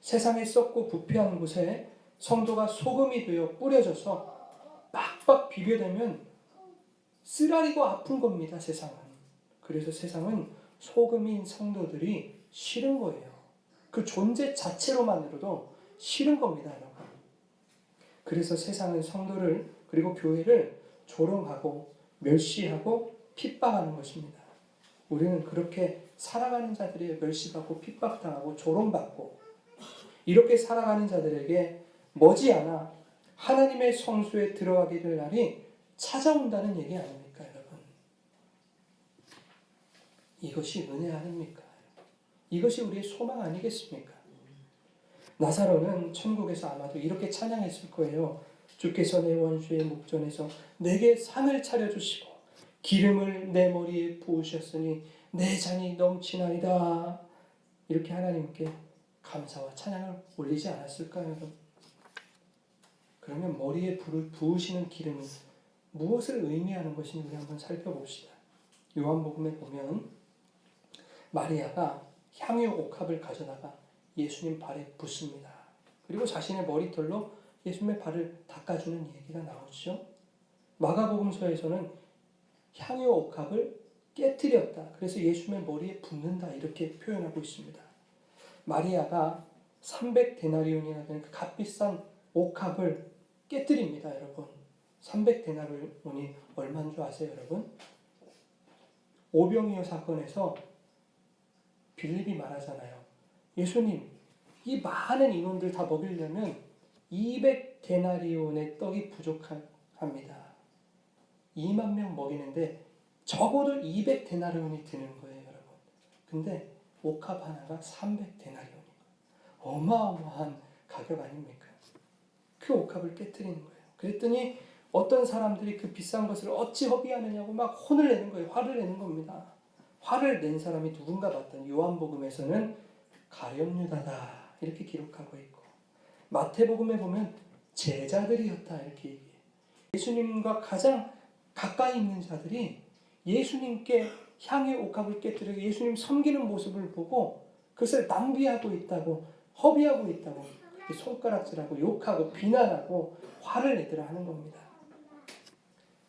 세상에 썩고 부패한 곳에 성도가 소금이 되어 뿌려져서 빡빡 비벼대면 쓰라리고 아픈 겁니다. 세상은. 그래서 세상은 소금인 성도들이 싫은 거예요. 그 존재 자체로만으로도 싫은 겁니다, 여러분. 그래서 세상은 성도를 그리고 교회를 조롱하고 멸시하고 핍박하는 것입니다. 우리는 그렇게 살아가는 자들이 멸시받고 핍박당하고 조롱받고 이렇게 살아가는 자들에게 머지않아 하나님의 성소에 들어가게 될 날이 찾아온다는 얘기 아닙니까, 여러분? 이것이 은혜 아닙니까? 이것이 우리의 소망 아니겠습니까? 나사로는 천국에서 아마도 이렇게 찬양했을 거예요. 주께서 내 원수의 목전에서 내게 상을 차려주시고 기름을 내 머리에 부으셨으니 내 잔이 넘치나이다. 이렇게 하나님께 감사와 찬양을 올리지 않았을까요, 여러분? 그러면 머리에 부으시는 기름은 무엇을 의미하는 것인지 우리 한번 살펴봅시다. 요한복음에 보면 마리아가 향유 옥합을 가져다가 예수님 발에 붓습니다. 그리고 자신의 머리털로 예수님의 발을 닦아주는 얘기가 나오죠. 마가복음서에서는 향유 옥합을 깨뜨렸다. 그래서 예수님의 머리에 붓는다. 이렇게 표현하고 있습니다. 마리아가 300데나리온이나 되는 그 값비싼 옥합을 깨뜨립니다, 여러분. 300데나리온이 얼마인 줄 아세요, 여러분? 오병이어 사건에서 빌립이 말하잖아요. 예수님, 이 많은 인원들 다 먹이려면 200데나리온의 떡이 부족합니다. 2만 명 먹이는데 적어도 200데나리온이 드는 거예요, 여러분. 근데 옥합 하나가 300데나리온이에요. 어마어마한 가격 아닙니까? 그 옥합을 깨뜨리는 거예요. 그랬더니 어떤 사람들이 그 비싼 것을 어찌 허비하느냐고 막 혼을 내는 거예요. 화를 내는 겁니다. 화를 낸 사람이 누군가 봤더니 요한복음에서는 가룟유다다 이렇게 기록하고 있고 마태복음에 보면 제자들이었다 이렇게 얘기해요. 예수님과 가장 가까이 있는 자들이 예수님께 향의 옥합을 깨뜨리고 예수님 섬기는 모습을 보고 그것을 낭비하고 있다고 허비하고 있다고 손가락질하고 욕하고 비난하고 화를 내더라 하는 겁니다.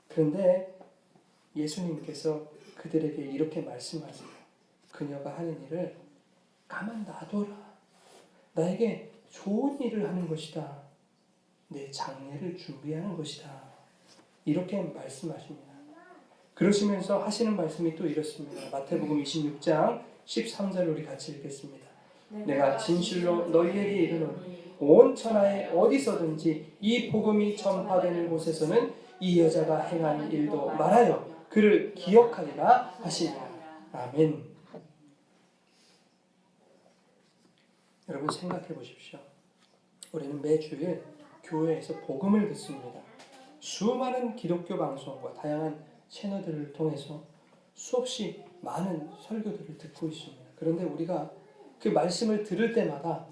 그런데 예수님께서 그들에게 이렇게 말씀하세요. 그녀가 하는 일을 가만 놔둬라. 나에게 좋은 일을 하는 것이다. 내 장례를 준비하는 것이다. 이렇게 말씀하십니다. 그러시면서 하시는 말씀이 또 이렇습니다. 마태복음 26장 13절 우리 같이 읽겠습니다. 내가 진실로 너희에게 이르노니 온 천하에 어디서든지 이 복음이 전파되는 곳에서는 이 여자가 행한 일도 말하여 그를 기억하리라 하시니라. 아멘. 여러분 생각해 보십시오. 우리는 매주일 교회에서 복음을 듣습니다. 수많은 기독교 방송과 다양한 채널들을 통해서 수없이 많은 설교들을 듣고 있습니다. 그런데 우리가 그 말씀을 들을 때마다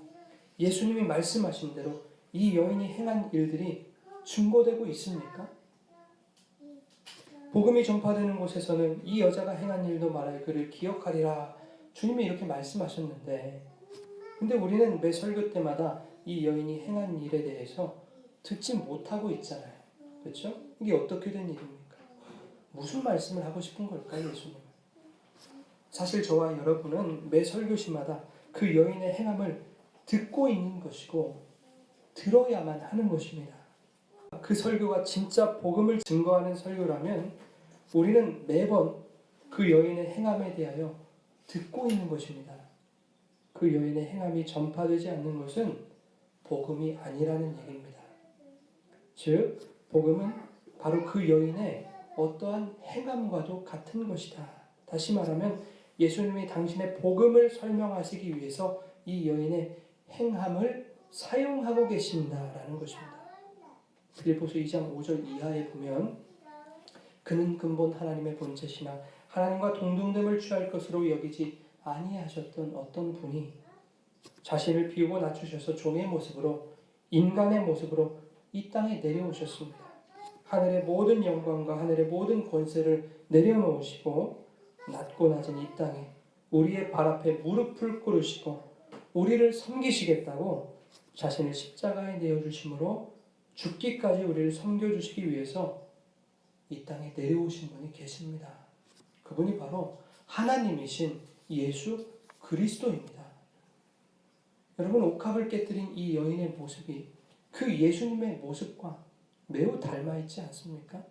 예수님이 말씀하신 대로 이 여인이 행한 일들이 증거되고 있습니까? 복음이 전파되는 곳에서는 이 여자가 행한 일도 말하여 그를 기억하리라 주님이 이렇게 말씀하셨는데, 근데 우리는 매 설교 때마다 이 여인이 행한 일에 대해서 듣지 못하고 있잖아요. 그렇죠? 이게 어떻게 된 일입니까? 무슨 말씀을 하고 싶은 걸까요, 예수님은? 사실 저와 여러분은 매 설교시마다 그 여인의 행함을 듣고 있는 것이고 들어야만 하는 것입니다. 그 설교가 진짜 복음을 증거하는 설교라면 우리는 매번 그 여인의 행함에 대하여 듣고 있는 것입니다. 그 여인의 행함이 전파되지 않는 것은 복음이 아니라는 얘기입니다. 즉, 복음은 바로 그 여인의 어떠한 행함과도 같은 것이다. 다시 말하면 예수님이 당신의 복음을 설명하시기 위해서 이 여인의 행함을 사용하고 계신다라는 것입니다. 빌립보서 2장 5절 이하에 보면 그는 근본 하나님의 본체시나 하나님과 동등됨을 취할 것으로 여기지 아니하셨던 어떤 분이 자신을 비우고 낮추셔서 종의 모습으로, 인간의 모습으로 이 땅에 내려오셨습니다. 하늘의 모든 영광과 하늘의 모든 권세를 내려놓으시고 낮고 낮은 이 땅에 우리의 발 앞에 무릎을 꿇으시고 우리를 섬기시겠다고 자신을 십자가에 내어주심으로 죽기까지 우리를 섬겨주시기 위해서 이 땅에 내려오신 분이 계십니다. 그분이 바로 하나님이신 예수 그리스도입니다. 여러분, 옥합을 깨뜨린 이 여인의 모습이 그 예수님의 모습과 매우 닮아있지 않습니까?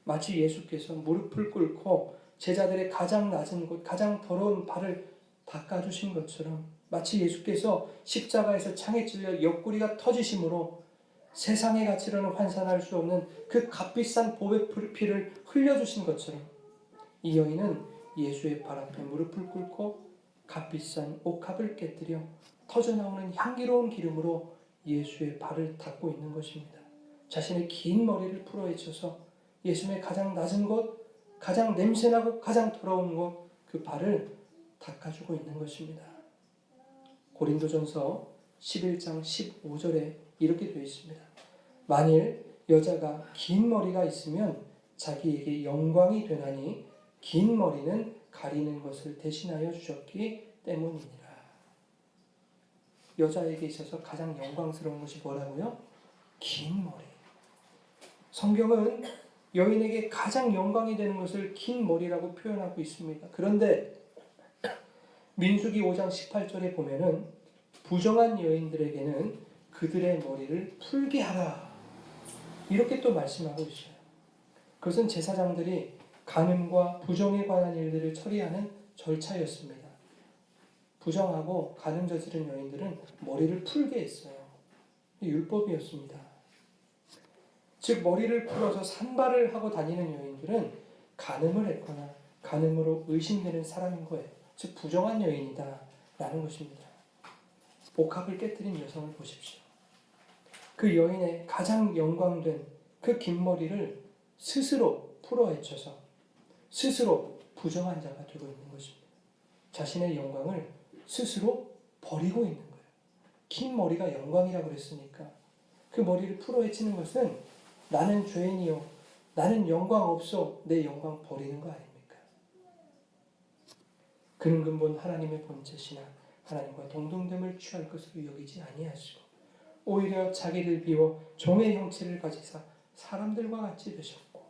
마치 예수께서 무릎을 꿇고 제자들의 가장 낮은 곳, 가장 더러운 발을 닦아주신 것처럼, 마치 예수께서 십자가에서 창에 찔려 옆구리가 터지심으로 세상의 가치로는 환산할 수 없는 그 값비싼 보배 피를 흘려주신 것처럼 이 여인은 예수의 발 앞에 무릎을 꿇고 값비싼 옥합을 깨뜨려 터져나오는 향기로운 기름으로 예수의 발을 닦고 있는 것입니다. 자신의 긴 머리를 풀어헤쳐서 예수님의 가장 낮은 곳, 가장 냄새나고 가장 더러운 곳, 그 발을 닦아주고 있는 것입니다. 고린도전서 11장 15절에 이렇게 되어 있습니다. 만일 여자가 긴 머리가 있으면 자기에게 영광이 되나니 긴 머리는 가리는 것을 대신하여 주셨기 때문이니라. 여자에게 있어서 가장 영광스러운 것이 뭐라고요? 긴 머리. 성경은 여인에게 가장 영광이 되는 것을 긴 머리라고 표현하고 있습니다. 그런데 민수기 5장 18절에 보면은 부정한 여인들에게는 그들의 머리를 풀게 하라, 이렇게 또 말씀하고 있어요. 그것은 제사장들이 간음과 부정에 관한 일들을 처리하는 절차였습니다. 부정하고 간음 저지른 여인들은 머리를 풀게 했어요. 율법이었습니다. 즉, 머리를 풀어서 산발을 하고 다니는 여인들은 간음을 했거나 간음으로 의심되는 사람인 거예요. 즉, 부정한 여인이다 라는 것입니다. 옥합을 깨뜨린 여성을 보십시오. 그 여인의 가장 영광된 그 긴 머리를 스스로 풀어헤쳐서 스스로 부정한 자가 되고 있는 것입니다. 자신의 영광을 스스로 버리고 있는 거예요. 긴 머리가 영광이라고 그랬으니까 그 머리를 풀어헤치는 것은 나는 죄인이요, 나는 영광 없어, 내 영광 버리는 거 아닙니까? 그는 근본 하나님의 본체시나 하나님과 동등됨을 취할 것으로 여기지 아니하시고 오히려 자기를 비워 종의 형체를 가지사 사람들과 같이 되셨고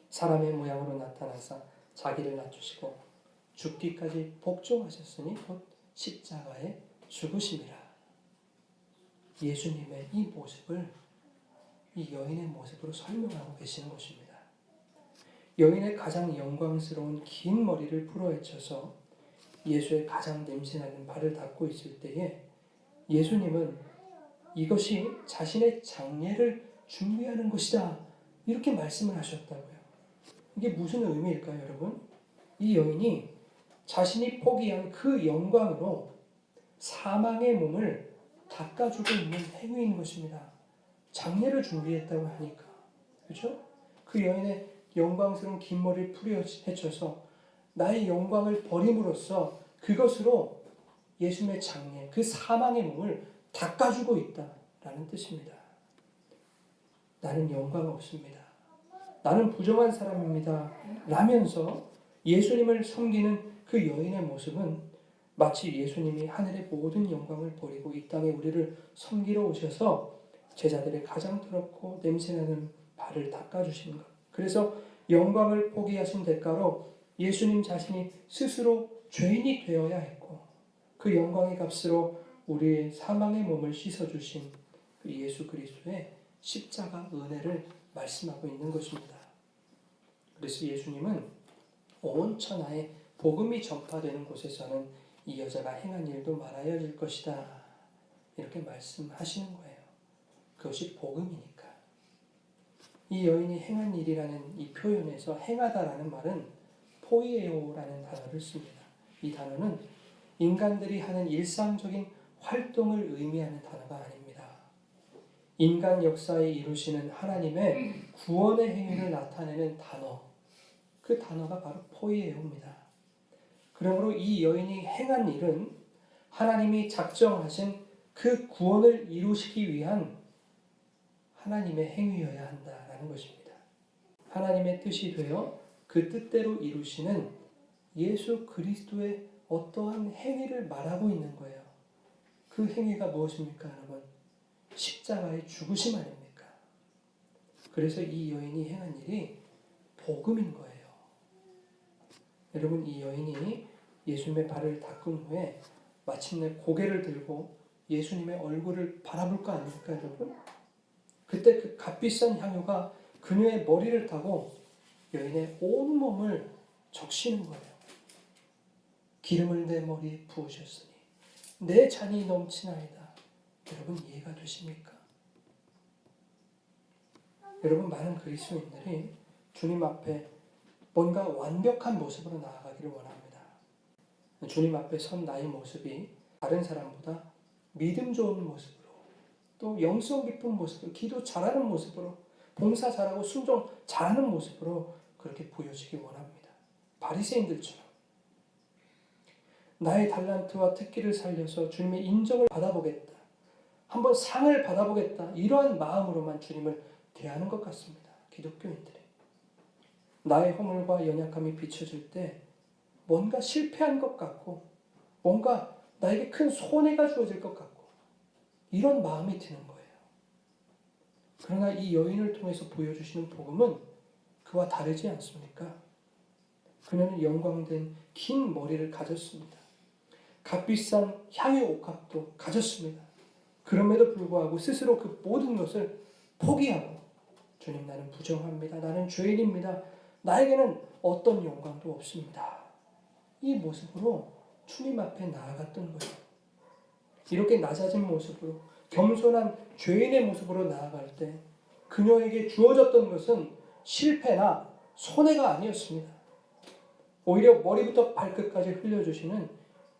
사람의 모양으로 나타나사 자기를 낮추시고 죽기까지 복종하셨으니 곧 십자가에 죽으심이라. 예수님의 이 모습을 이 여인의 모습으로 설명하고 계시는 것입니다. 여인의 가장 영광스러운 긴 머리를 풀어헤쳐서 예수의 가장 냄새나는 발을 닦고 있을 때에 예수님은 이것이 자신의 장례를 준비하는 것이다, 이렇게 말씀을 하셨다고요. 이게 무슨 의미일까요, 여러분? 이 여인이 자신이 포기한 그 영광으로 사망의 몸을 닦아주고 있는 행위인 것입니다. 장례를 준비했다고 하니까 그렇죠? 그 여인의 영광스러운 긴 머리를 풀이 헤쳐서 나의 영광을 버림으로써 그것으로 예수님의 장례, 그 사망의 몸을 닦아주고 있다라는 뜻입니다. 나는 영광 없습니다. 나는 부정한 사람입니다. 라면서 예수님을 섬기는 그 여인의 모습은 마치 예수님이 하늘의 모든 영광을 버리고 이 땅에 우리를 섬기러 오셔서 제자들의 가장 더럽고 냄새나는 발을 닦아주시는 것. 그래서 영광을 포기하신 대가로 예수님 자신이 스스로 죄인이 되어야 했고 그 영광의 값으로 우리의 사망의 몸을 씻어주신 그 예수 그리스도의 십자가 은혜를 말씀하고 있는 것입니다. 그래서 예수님은 온 천하에 복음이 전파되는 곳에서는 이 여자가 행한 일도 말하여질 것이다. 이렇게 말씀하시는 거예요. 그것이 복음이니까. 이 여인이 행한 일이라는 이 표현에서 행하다라는 말은 포이에오라는 단어를 씁니다. 이 단어는 인간들이 하는 일상적인 활동을 의미하는 단어가 아닙니다. 인간 역사에 이루시는 하나님의 구원의 행위를 나타내는 단어, 그 단어가 바로 포이에오입니다. 그러므로 이 여인이 행한 일은 하나님이 작정하신 그 구원을 이루시기 위한 하나님의 행위여야 한다라는 것입니다. 하나님의 뜻이 되어 그 뜻대로 이루시는 예수 그리스도의 어떠한 행위를 말하고 있는 거예요. 그 행위가 무엇입니까, 여러분? 십자가의 죽으심 아닙니까? 그래서 이 여인이 행한 일이 복음인 거예요. 여러분, 이 여인이 예수님의 발을 닦은 후에 마침내 고개를 들고 예수님의 얼굴을 바라볼 거 아닙니까, 여러분? 그때 그 값비싼 향유가 그녀의 머리를 타고 여인의 온 몸을 적시는 거예요. 기름을 내 머리에 부으셨으니 내 잔이 넘치나이다. 여러분, 이해가 되십니까? 여러분, 많은 그리스도인들이 주님 앞에 뭔가 완벽한 모습으로 나아가기를 원합니다. 주님 앞에 선 나의 모습이 다른 사람보다 믿음 좋은 모습으로, 또 영성 깊은 모습으로, 기도 잘하는 모습으로, 봉사 잘하고 순종 잘하는 모습으로 그렇게 보여지기 원합니다. 바리새인들처럼 나의 달란트와 특기를 살려서 주님의 인정을 받아보겠다, 한번 상을 받아보겠다, 이러한 마음으로만 주님을 대하는 것 같습니다. 기독교인들이 나의 허물과 연약함이 비춰질 때 뭔가 실패한 것 같고 뭔가 나에게 큰 손해가 주어질 것 같고 이런 마음이 드는 거예요. 그러나 이 여인을 통해서 보여주시는 복음은 그와 다르지 않습니까? 그녀는 영광된 긴 머리를 가졌습니다. 값비싼 향유 옥합도 가졌습니다. 그럼에도 불구하고 스스로 그 모든 것을 포기하고 주님, 나는 부정합니다. 나는 죄인입니다. 나에게는 어떤 영광도 없습니다. 이 모습으로 주님 앞에 나아갔던 거예요. 이렇게 낮아진 모습으로 겸손한 죄인의 모습으로 나아갈 때 그녀에게 주어졌던 것은 실패나 손해가 아니었습니다. 오히려 머리부터 발끝까지 흘려주시는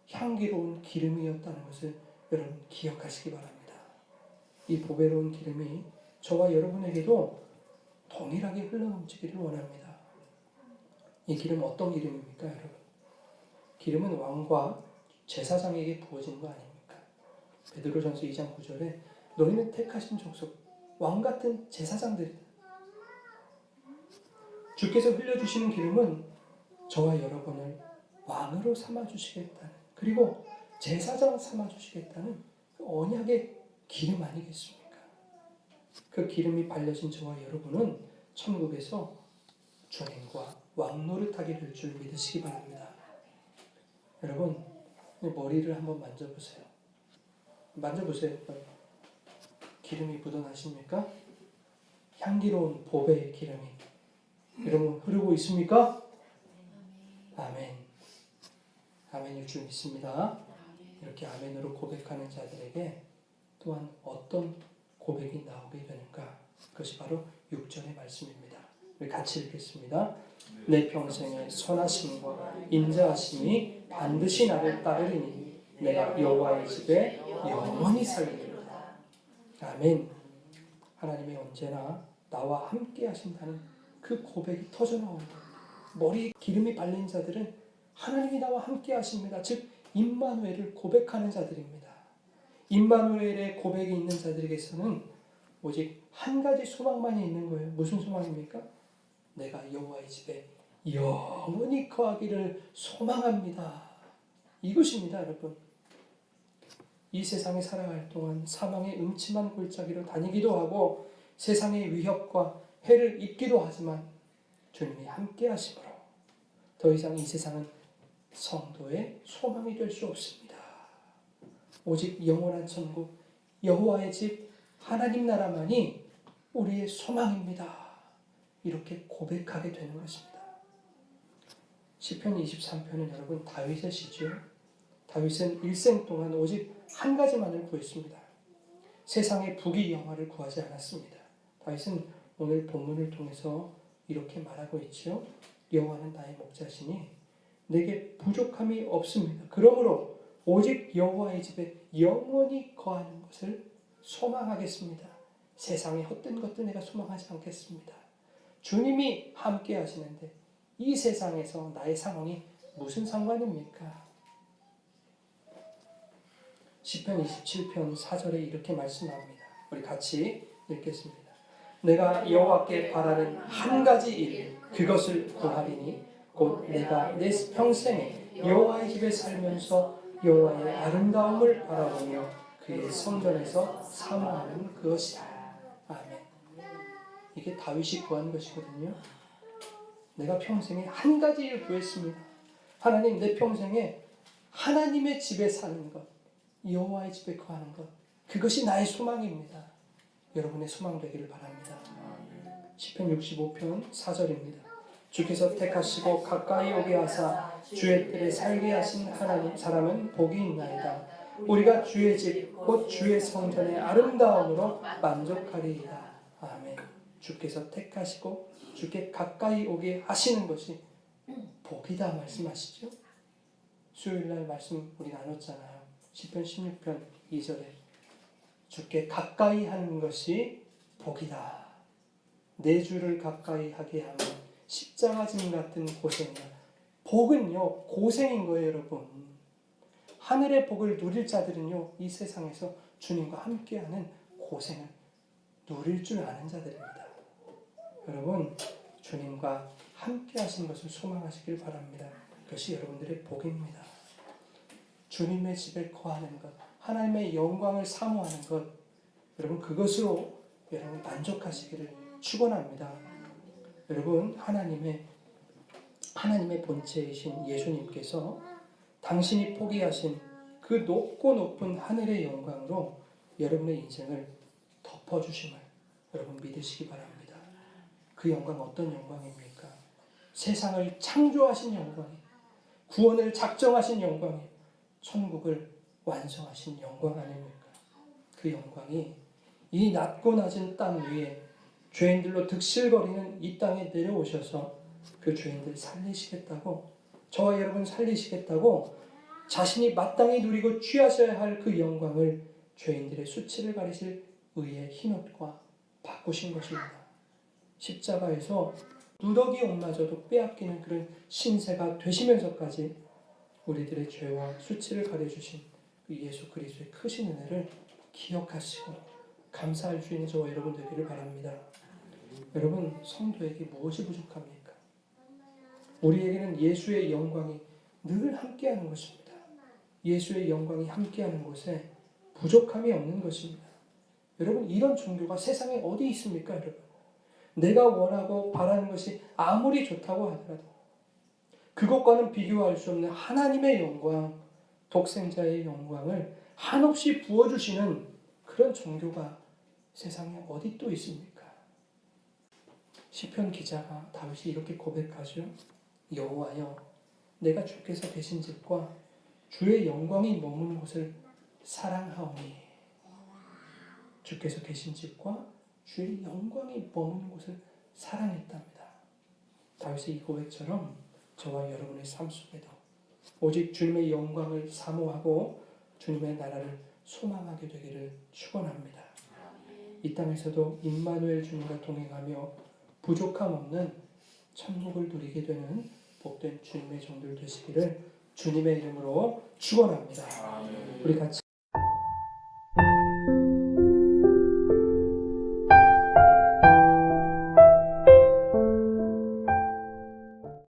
향기로운 기름이었다는 것을 여러분 기억하시기 바랍니다. 이 보배로운 기름이 저와 여러분에게도 동일하게 흘러넘치기를 원합니다. 이 기름 어떤 기름입니까, 여러분? 기름은 왕과 제사장에게 부어지는 거 아닙니까? 베드로전서 2장 9절에 너희는 택하신 족속, 왕 같은 제사장들이다. 주께서 흘려주시는 기름은 저와 여러분을 왕으로 삼아주시겠다는, 그리고 제사장 삼아주시겠다는 그 언약의 기름 아니겠습니까? 그 기름이 발려진 저와 여러분은 천국에서 주님과 왕노릇하게 될 줄 믿으시기 바랍니다. 여러분, 머리를 한번 만져보세요. 만져보세요. 기름이 묻어나십니까? 향기로운 보배의 기름이 여러분 흐르고 있습니까? 아멘. 아멘일 줄 믿습니다. 이렇게 아멘으로 고백하는 자들에게 또한 어떤 고백이 나오게 되는가? 그것이 바로 6절의 말씀입니다. 우리 같이 읽겠습니다. 내 평생의 선하심과 인자하심이 반드시 나를 따르리니 내가 여호와의 집에 영원히 살리리로다. 아멘. 하나님이 언제나 나와 함께 하신다는 그 고백이 터져나오는 겁니다. 머리에 기름이 발린 자들은 하나님이 나와 함께 하십니다. 즉 임마누엘을 고백하는 자들입니다. 임마누엘의 고백이 있는 자들에게서는 오직 한 가지 소망만이 있는 거예요. 무슨 소망입니까? 내가 여호와의 집에 영원히 거하기를 소망합니다. 이것입니다, 여러분. 이 세상에 살아갈 동안 사망의 음침한 골짜기로 다니기도 하고 세상의 위협과 해를 입기도 하지만 주님이 함께 하심으로 더 이상 이 세상은 성도의 소망이 될 수 없습니다. 오직 영원한 천국, 여호와의 집, 하나님 나라만이 우리의 소망입니다. 이렇게 고백하게 되는 것입니다. 시편 23편은 여러분 다윗의 시죠. 다윗은 일생 동안 오직 한 가지만을 구했습니다. 세상의 부귀 영화를 구하지 않았습니다. 다윗은 오늘 본문을 통해서 이렇게 말하고 있죠. 여호와는 나의 목자시니 내게 부족함이 없습니다. 그러므로 오직 여호와의 집에 영원히 거하는 것을 소망하겠습니다. 세상의 헛된 것도 내가 소망하지 않겠습니다. 주님이 함께 하시는데 이 세상에서 나의 상황이 무슨 상관입니까? 시편 27편 4절에 이렇게 말씀합니다. 우리 같이 읽겠습니다. 내가 여호와께 바라는 한 가지 일, 그것을 구하리니 곧 내가 내 평생에 여호와의 집에 살면서 여호와의 아름다움을 바라보며 그의 성전에서 사모하는 그것이다. 아멘. 이게 다윗이 구한 것이거든요. 내가 평생에 한 가지 일 구했습니다. 하나님, 내 평생에 하나님의 집에 사는 것, 여호와의 집에 거하는 것, 그것이 나의 소망입니다. 여러분의 소망 되기를 바랍니다. 시편 65편 4절입니다. 주께서 택하시고 가까이 오게 하사 주의 뜰에 살게 하신 하나님 사람은 복이 있나이다. 우리가 주의 집 곧 주의 성전의 아름다움으로 만족하리이다. 아멘. 주께서 택하시고 주께 가까이 오게 하시는 것이 복이다 말씀하시죠. 수요일날 말씀 우리 나눴잖아요. 시편 16편 2절에 주께 가까이 하는 것이 복이다. 내 주를 가까이 하게 하면 십자가짐 같은 고생이야. 복은요 고생인 거예요, 여러분. 하늘의 복을 누릴 자들은요 이 세상에서 주님과 함께하는 고생을 누릴 줄 아는 자들입니다. 여러분, 주님과 함께 하신 것을 소망하시길 바랍니다. 그것이 여러분들의 복입니다. 주님의 집에 거하는 것, 하나님의 영광을 사모하는 것, 여러분 그것으로 여러분 만족하시기를 축원합니다. 여러분, 하나님의 본체이신 예수님께서 당신이 포기하신 그 높고 높은 하늘의 영광으로 여러분의 인생을 덮어주심을 여러분 믿으시기 바랍니다. 그 영광 어떤 영광입니까? 세상을 창조하신 영광이, 구원을 작정하신 영광이, 천국을 완성하신 영광 아닙니까? 그 영광이 이 낮고 낮은 땅 위에 죄인들로 득실거리는 이 땅에 내려오셔서 그 죄인들 살리시겠다고, 저와 여러분 살리시겠다고 자신이 마땅히 누리고 취하셔야 할 그 영광을 죄인들의 수치를 가리실 의의 흰옷과 바꾸신 것입니다. 십자가에서 누더기 옷마저도 빼앗기는 그런 신세가 되시면서까지 우리들의 죄와 수치를 가려주신 그 예수 그리스도의 크신 은혜를 기억하시고 감사할 수 있는 저와 여러분 되기를 바랍니다. 여러분, 성도에게 무엇이 부족합니까? 우리에게는 예수의 영광이 늘 함께하는 것입니다. 예수의 영광이 함께하는 곳에 부족함이 없는 것입니다. 여러분, 이런 종교가 세상에 어디 있습니까, 여러분? 내가 원하고 바라는 것이 아무리 좋다고 하더라도 그것과는 비교할 수 없는 하나님의 영광, 독생자의 영광을 한없이 부어주시는 그런 종교가 세상에 어디 또 있습니까? 시편 기자가 다윗이 이렇게 고백하죠. 여호와여, 내가 주께서 계신 집과 주의 영광이 머무는 곳을 사랑하오니. 주께서 계신 집과 주의 영광이 머무는 곳을 사랑했답니다. 다윗의 이 고백처럼 저와 여러분의 삶 속에도 오직 주님의 영광을 사모하고 주님의 나라를 소망하게 되기를 축원합니다. 이 땅에서도 임마누엘 주님과 동행하며 부족함 없는 천국을 누리게 되는 복된 주님의 종들 되시기를 주님의 이름으로 축원합니다. 우리 같이